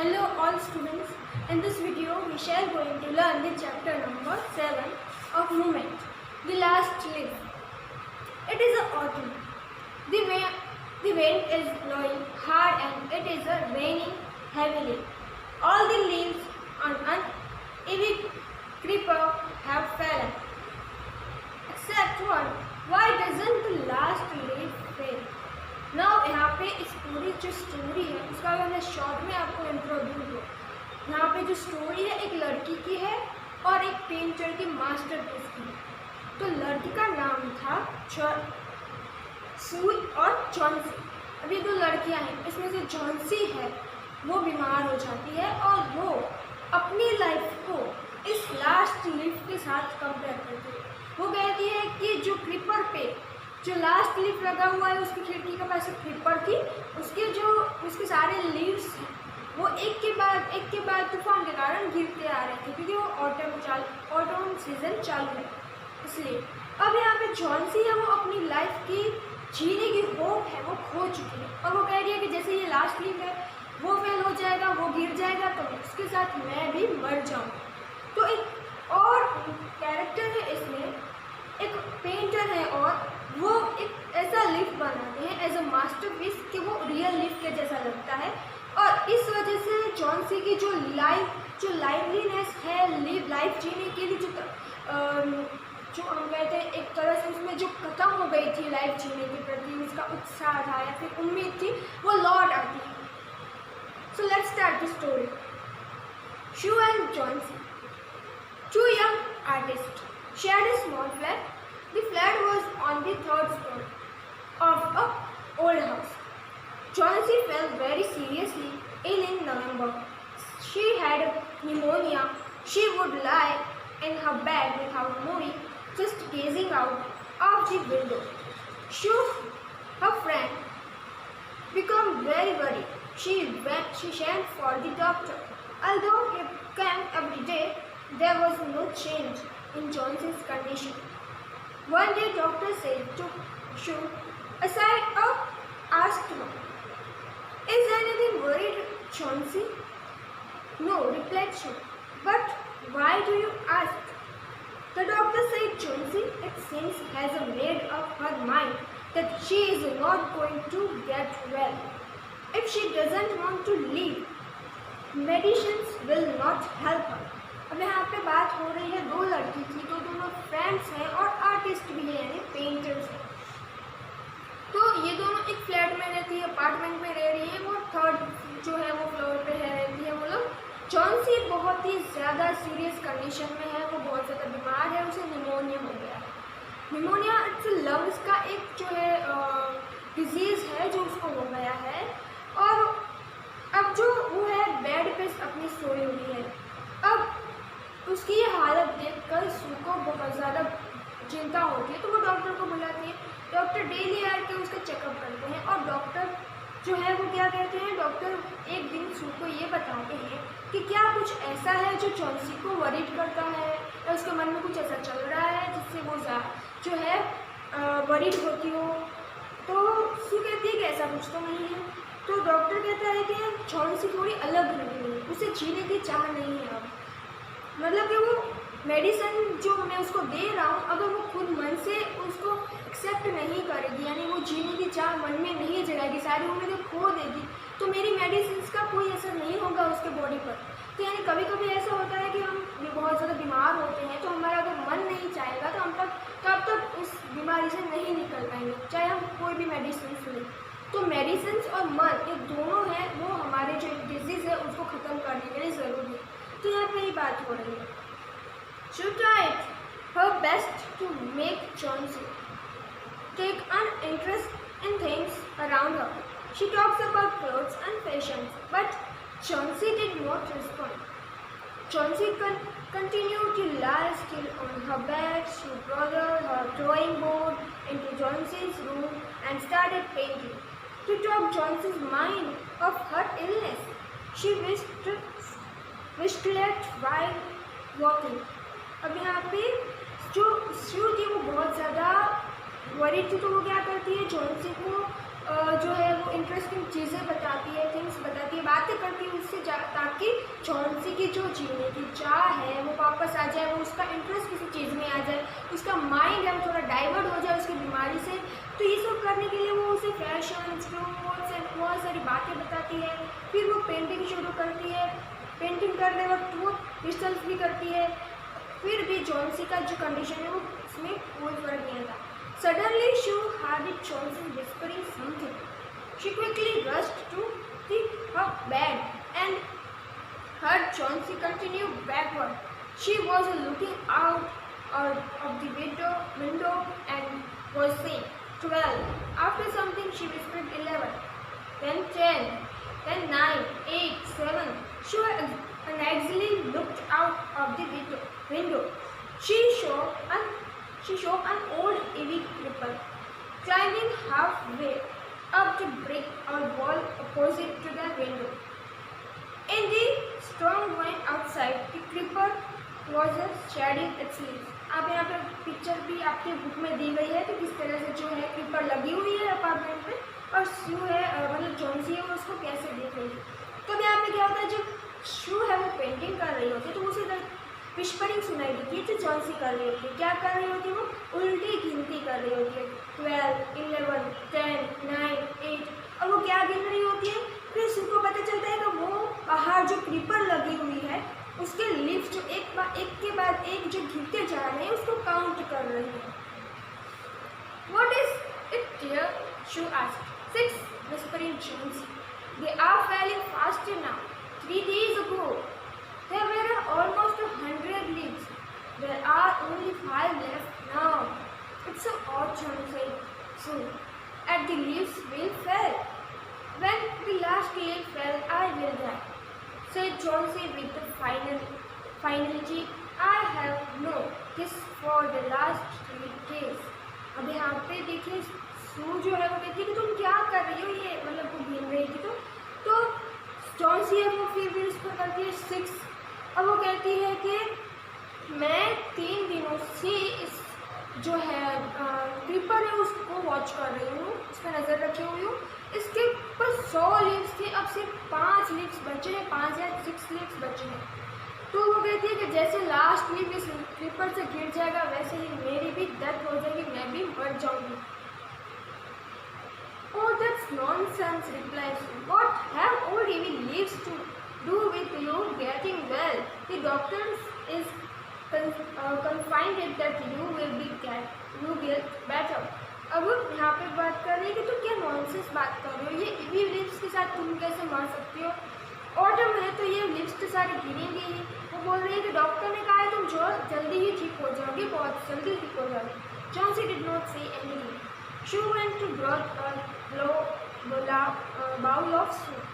Hello all students. In this video we shall going to learn the chapter number 7 of movement, the last leaf. It is autumn. The wind is blowing hard and it is raining heavily. All the leaves on an ivy creeper have fallen. Except one. Why doesn't the last leaf fail? Now यहाँ पे इस पूरी जो story है उसका अगर मैं short में आपको इंट्रोड्यूस दूँ, यहाँ पे जो स्टोरी है एक लड़की की है और एक पेंटर की मास्टरपीस की है। तो लड़की का नाम था सुई और जॉन्सी। अभी दो लड़कियाँ हैं, इसमें से जॉन्सी है वो बीमार हो जाती है और वो अपनी लाइफ को इस लास्ट लीफ के साथ कंपेयर करती है। वो कहती है कि जो क्रीपर पे जो लास्ट लीफ लगा हुआ है उसकी खिड़की के पास क्रीपर की उसके सारे लीव्स हैं वो एक के बाद तूफान के कारण गिरते आ रहे थे क्योंकि वो ऑटम सीजन चालू है। इसलिए अब यहाँ पे जॉन्सी है वो अपनी लाइफ की जीने की होप है वो खो चुकी है और वो कह रही है कि जैसे ये लास्ट लीफ है वो फेल हो जाएगा, वो गिर जाएगा तो उसके साथ मैं भी मर जाऊँ। तो एक और कैरेक्टर है इसमें, एक पेंटर है और वो एक ऐसा लिफ्ट बनाते हैं एज अ मास्टरपीस कि वो रियल लिफ्ट के जैसा लगता है। और इस वजह से जॉन्सी की जो लाइवलीनेस है लाइफ जीने के लिए जो हम कहते हैं एक तरह से उसमें जो खत्म हो गई थी लाइफ जीने के प्रति उसका उत्साह था या फिर उम्मीद थी वो लौट आती है। So let's start the story. Sue and Johnsy, two young artist, shared a small flat. The flat was on the third floor of an old house. Jhansi fell very seriously ill in November. She had pneumonia. She would lie in her bed without moving, just gazing out of the window. Shoo, her friend, became very worried. She sent for the doctor. Although he came every day, there was no change in Jhansi's condition. One day, doctor said to Shoo, aside asked her, "Is anything worried, Jhansi?" "No," replied Shoo. "But why do you ask?" The doctor said, "Jhansi, it seems, has made up her mind that she is not going to get well. If she doesn't want to leave, medicines will not help her." अब यहाँ पे बात हो रही है दो लड़की की, तो दोनों फ्रेंड्स हैं और आर्टिस्ट भी हैं यानी पेंटर्स हैं। तो ये दोनों एक फ्लैट में रहती है, अपार्टमेंट में रह रही है, वो थर्ड जो है वो फ्लोर पे रहती है वो लोग। जॉन्सी बहुत ही ज़्यादा सीरियस कंडीशन में है, वो बहुत ज़्यादा बीमार है, उसे निमोनिया हो गया है। निमोनिया लंग्स का एक जो है डिजीज़ है जो उसको हो गया है और अब जो वो है बेड पे अपनी सोई हुई है। अब उसकी ये हालत देखकर सू को बहुत ज़्यादा चिंता होती है तो वो डॉक्टर को बुलाती है। डॉक्टर डेली आके उसका चेकअप करते हैं और डॉक्टर जो है वो क्या कहते हैं, डॉक्टर एक दिन सू को ये बताते हैं कि क्या कुछ ऐसा है जो जॉन्सी को वरीड करता है या उसके मन में कुछ ऐसा चल रहा है जिससे वो जो है वरीड होती हो। तो सू कहती है कि ऐसा कुछ तो नहीं है। तो डॉक्टर कहता है कि जॉन्सी थोड़ी अलग लग रही है, उसे जीने की चाह नहीं है अब, मतलब कि वो मेडिसिन जो मैं उसको दे रहा हूँ अगर वो खुद मन से उसको एक्सेप्ट नहीं करेगी यानी वो जीने की चाह मन में नहीं जगाएगी, सारी उम्मीदें खो देगी, तो मेरी मेडिसिन का कोई असर नहीं होगा उसके बॉडी पर। तो यानी कभी कभी ऐसा होता है कि हम बहुत ज़्यादा बीमार होते हैं तो हमारा अगर मन नहीं चाहेगा तो हम तब तक उस बीमारी से नहीं निकल पाएंगे चाहे हम कोई भी मेडिसिन लें। तो मेडिसिन और मन ये दोनों हैं वो हमारे जो डिजीज़ है उसको ख़त्म करने के लिए ज़रूरी है। तो यहाँ पे ही बात हो रही है। She tried her best to make Jhansi take an interest in things around her. She talks about clothes and fashion, but Jhansi did not respond. Jhansi continued to lie still on her bed. She brought her drawing board into Jhansi's room and started painting. To talk Jhansi's mind of her illness, she whistled while walking. अब यहाँ पे जो शू थी वो बहुत ज़्यादा worried थी तो वो क्या करती है, जॉन्सी को जो है वो इंटरेस्टिंग चीज़ें बताती है, थिंग्स बताती है, बातें करती है उससे ताकि जॉन्सी की जो जीने की चाह है वो वापस आ जाए, वो उसका इंटरेस्ट किसी चीज़ में आ जाए, उसका माइंड है वो थोड़ा डाइवर्ट हो जाए उसकी बीमारी से। तो ये सब करने के लिए वो उसे फैशन, क्लोथ्स एंड बहुत सारी बातें बताती है। फिर वो पेंटिंग शुरू करती है, पेंटिंग करते वक्त वो रिसर्च भी करती है। फिर भी जॉन्सी का जो कंडीशन है वो उसमें कोई फर्क नहीं आता। Suddenly she heard Johnson whispering something. She quickly rushed to her bed and heard Johnson continue backward. She was looking out of the window and was saying 12. After something she whispered 11, then 10, then 9, 8, 7. She uneasily looked out of the window. She saw an old heavy cripple climbing halfway up the brick or wall opposite to the window. In the strong wind outside, the cripple was shedding its leaves. आप यहाँ पर picture भी आपके book में दी गई है कि किस तरह से जो है क्रीपर लगी हुई है अपार्टमेंट में, और शू है मतलब जॉन्सी है वो उसको कैसे देख रही है। तो यहाँ पे क्या होता है, जब शू है वो पेंटिंग कर रही होती है तो उसे विस्परिंग सुनाई देती है जो जॉन्सी कर रही होती है। क्या कर रही होती है, वो उल्टी गिनती कर रही होती है, 12, 11, 10, 9, 8, और वो क्या गिन रही होती है। फिर शू को पता चलता है कि वो बाहर जो क्रीपर लगी हुई है उसके लीव्स जो एक के बाद एक जो गिरते जा रहे हैं उसको काउंट कर रही है। What is it dear? Shoo asked. 6, whispering Jonesy. They are falling faster now. 3 days ago, there were almost 100 leaves. There are only 5 left now. It's so odd, Jonesy. So, at the leaves will fall. When the last leaf fell, I will die, said Jonesy with the finality I have known this for the last 3 days. अब यहाँ पे देखिए शू जो है वो कहती है कि तुम क्या कर रही हो, ये मतलब वो गिन रही थी तो जॉन्सी है वो फिर उस पर करती है 6। अब वो कहती है कि मैं 3 दिनों से इस जो है क्रीपर है उसको वॉच कर रही हूँ, उस पर नज़र रखी हुई हूँ। इसके ऊपर 100 लीव्स थे, अब सिर्फ 5 लीव्स बचे हैं, 5 या 6 लीव्स बचे हैं। तो वो कहती है कि जैसे लास्ट लीव इस क्रीपर से गिर जाएगा वैसे ही मेरी भी डेथ हो जाएगी, मैं भी मर जाऊंगी। Oh, that's nonsense, replies Sue. What have old heavy leaves to do with you getting well? The doctor is confided that you will get better. अब यहाँ पे बात कर रही है कि तुम क्या नॉनसेंस बात कर रहे हो, ये हेवी लीव्स के साथ तुम कैसे मर सकती हो, ऑटम है तो ये लीव्स तो सारी गिरेंगी ही। वो बोल रही है कि डॉक्टर ने कहा है तुम जो जल्दी ही ठीक हो जाओगी, बहुत जल्दी ठीक हो जाओगी। Jonesy did not say anything. She went to brought a bowl of soup.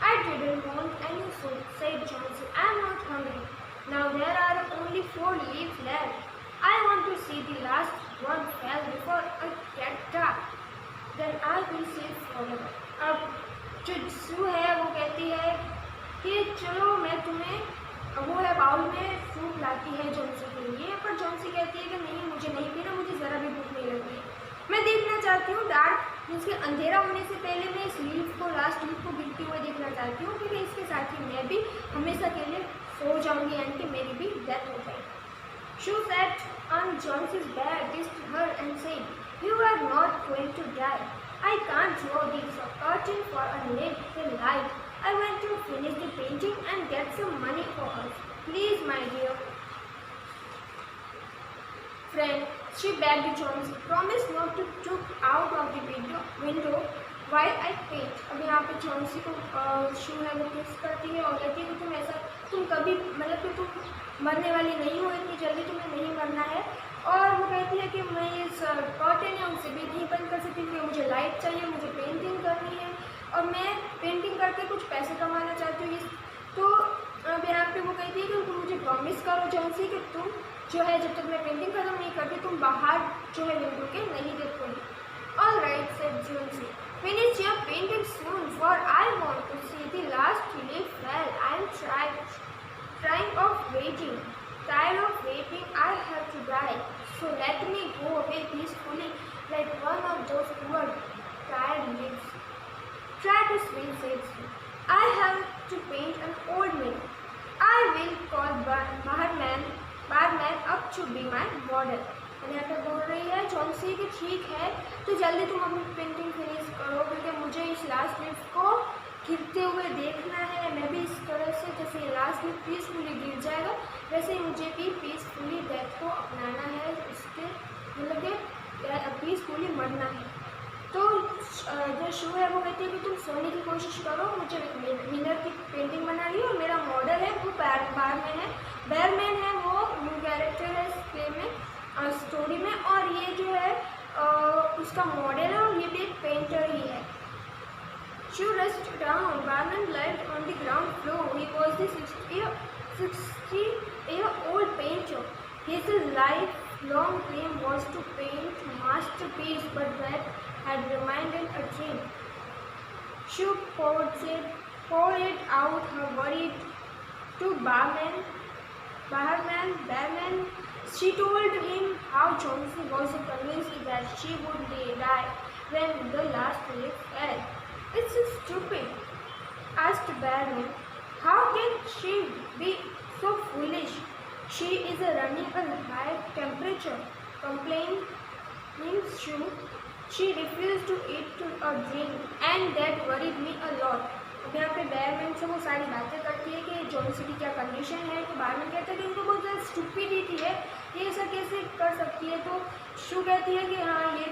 I didn't want any soup, said Jonesy. I am not hungry. Now there are only 4 leaves left. I want to see the last one fall before I get dark. Then I will save forever. अब जो शू है वो कहती है कि चलो मैं तुम्हें, वो है बाउल में सूप लाती है जॉन्सी के लिए, पर जॉन्सी कहती है कि नहीं मुझे नहीं पीना, मुझे ज़रा भी भूख नहीं लगी है, मैं देखना चाहती हूँ डार्क मीन्स के अंधेरा होने से पहले मैं इस लीव को लास्ट लीव को गिरते हुए देखना चाहती हूँ, क्योंकि इसके साथ ही मैं भी हमेशा के लिए सो जाऊँगी यानी कि मेरी भी डेथ हो जाएगी। Shoo sat on Jonesy's bed, kissed her and said, "You are not going to die. I can't draw this curtain for a little light. I want to finish the painting and get some money for us. Please, my dear friend," she begged Jonesy. "Promise not to look out of the window while I paint." अब यहाँ पे Johnsy को शू है वो किस करती है और कहती है कि तुम कभी मतलब कि तुम मरने वाली नहीं हो, इतनी जल्दी तुम्हें नहीं मरना है। और वो कहती है कि मैं इस कर्टेन है उसे भी नहीं बंद कर सकती क्योंकि मुझे लाइट चाहिए, मुझे पेंटिंग करनी है और मैं पेंटिंग करके कुछ पैसे कमाना चाहती हूँ। तो अब यहाँ पे वो कहती है कि तुम मुझे प्रॉमिस करो जॉन्सी कि तुम जो है जब तक मैं पेंटिंग खत्म नहीं करती तुम बाहर जो है विंडो के नहीं देखोगी। All right, said Jonesy. Finish your painting soon, for I want to see the last leaf fall. I am tired of waiting. I have to die. So let me go away peacefully like one of those poor tired lives. Travis Wayne says, I have to paint an old man. I will call Barman up to be my model. और यहाँ पे बोल रही है Johnsy कि ठीक है तो जल्दी तुम अपनी पेंटिंग फिनिश करो क्योंकि मुझे इस लास्ट लिफ्ट को गिरते हुए देखना है। मैं भी इस तरह से जैसे लास्ट लिफ्ट पीसफुली गिर जाएगा वैसे ही मुझे भी पीसफुली डेथ को अपनाना है, उसके मतलब कि पीसफुली मरना है। तो जो शू है वो कहती है कि तुम सोने की कोशिश करो, मुझे विनर की पेंटिंग बना रही है और मेरा मॉडल है वो बैरमैन है। बैरमैन है वो न्यू कैरेक्टर है इस प्ले में स्टोरी में, और ये जो है उसका मॉडल है और ये भी एक पेंटर ही है। Shoo rushed down. Barman lived on the ground floor. He was the 60-year-old painter. His lifelong dream was to paint masterpiece, but that had remained a dream. Shoo poured out her worries to Barman. She told him how Johnson was convinced that she would die when the last leaf fell. It's stupid, asked Barman. How can she be so foolish? She is running a high temperature, complained Shoo. She refused to eat or drink, and that worried me a lot. अब यहाँ पे Behrman से वो सारी बातें करती है कि जॉन्सी की क्या कंडीशन है, तो बैरमैन कहता है कि इनको बहुत ज़्यादा स्टूपिडिटी है, ये ऐसा कैसे कर सकती है। तो शू कहती है कि हाँ ये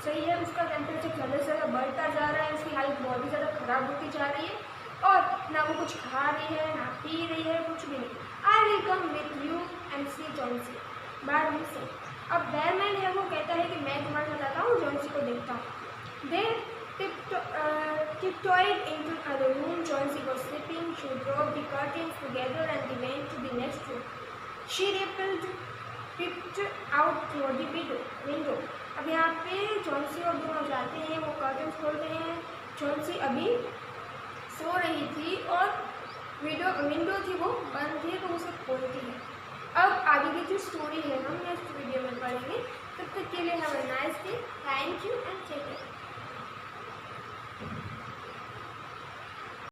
सही है, उसका टेम्परेचर ज़्यादा से ज़्यादा बढ़ता जा रहा है, उसकी हालत बहुत ही ज़्यादा ख़राब होती जा रही है और ना वो कुछ खा रही है ना पी रही है, कुछ भी नहीं। I will come with you and see Johnsy, Behrman से। अब बैरमैन है वो कहता है कि मैं तुम्हारे साथ आता हूँ, जॉन्सी को देखता हूँ। दे tiptoed into the room. Jonesy was sleeping. She drew the curtains together and they went to the next room. She peeped out through the window. अब यहाँ पे जॉन्सी और दोनों जाते हैं, वो कर्टन्स खोलते हैं। जॉन्सी अभी सो रही थी और विंडो थी वो बंद थी तो उसे खोलती है। अब आगे की जो स्टोरी है हम नेक्स्ट वीडियो में पढ़ेंगे। तब तक के लिए have a nice day. Thank you and take care.